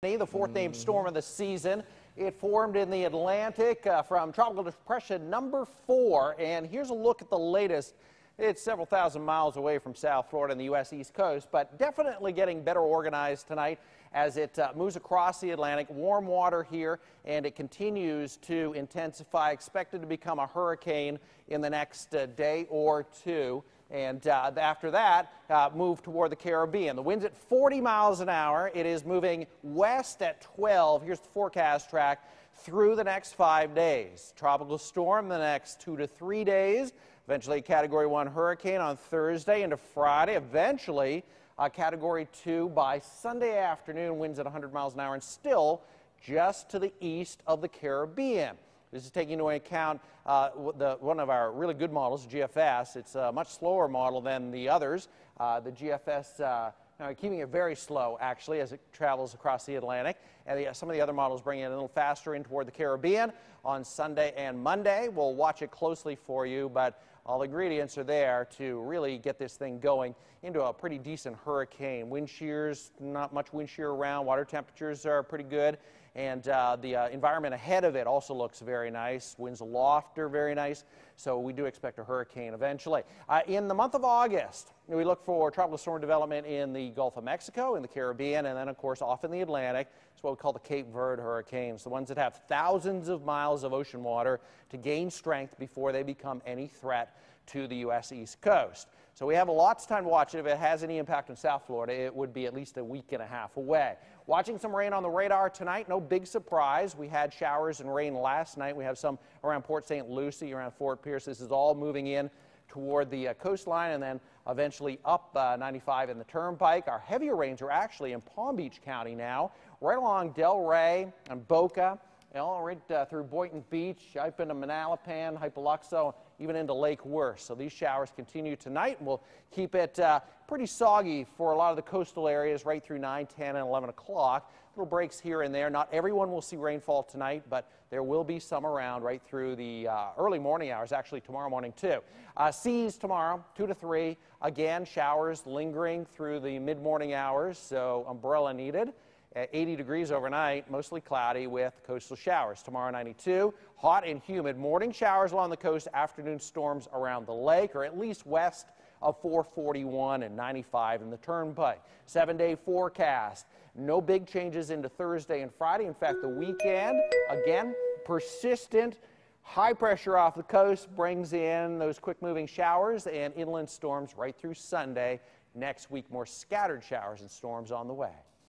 The fourth named storm of the season. It formed in the Atlantic from tropical depression number 4. And here's a look at the latest. It's several thousand miles away from South Florida and the U.S. East Coast, but definitely getting better organized tonight as it moves across the Atlantic. Warm water here, and it continues to intensify. Expected to become a hurricane in the next day or two. And after that, move toward the Caribbean. The wind's at 40 miles an hour. It is moving west at 12. Here's the forecast track through the next 5 days. Tropical storm the next 2 to 3 days. Eventually a Category 1 hurricane on Thursday into Friday. Eventually a Category 2 by Sunday afternoon. Winds at 100 miles an hour and just to the east of the Caribbean. This is taking into account one of our really good models, GFS. It's a much slower model than the others. The GFS keeping it very slow, actually, as it travels across the Atlantic. And some of the other models bring it a little faster in toward the Caribbean on Sunday and Monday. We'll watch it closely for you, but all the ingredients are there to really get this thing going into a pretty decent hurricane. Wind shears, not much wind shear around. Water temperatures are pretty good. And the environment ahead of it also looks very nice. Winds aloft are very nice. So we do expect a hurricane eventually. In the month of August, we look for tropical storm development in the Gulf of Mexico, in the Caribbean, and then, of course, off in the Atlantic. It's what we call the Cape Verde hurricanes, the ones that have thousands of miles of ocean water to gain strength before they become any threat to the U.S. East Coast. So we have lots of time to watch it. If it has any impact on South Florida, it would be at least a week and a half away. Watching some rain on the radar tonight, no big surprise. We had showers and rain last night. We have some around Port St. Lucie, around Fort Pierce. This is all moving in toward the coastline and then eventually up 95 in the Turnpike. Our heavier rains are actually in Palm Beach County now, right along Delray and Boca, right through Boynton Beach, up into Manalapan, Hypoluxo, even into Lake Worth. So these showers continue tonight, and we'll keep it pretty soggy for a lot of the coastal areas right through 9, 10, and 11 o'clock. Little breaks here and there. Not everyone will see rainfall tonight, but there will be some around right through the early morning hours, actually tomorrow morning too. Seas tomorrow, 2 to 3. Again, showers lingering through the mid-morning hours, so umbrella needed. At 80 degrees overnight, mostly cloudy with coastal showers. Tomorrow 92, hot and humid. Morning showers along the coast, afternoon storms around the lake, or at least west of 441 and 95 in the Turnpike. 7-day forecast. No big changes into Thursday and Friday. In fact, the weekend, again, persistent high pressure off the coast brings in those quick moving showers and inland storms right through Sunday. Next week, more scattered showers and storms on the way.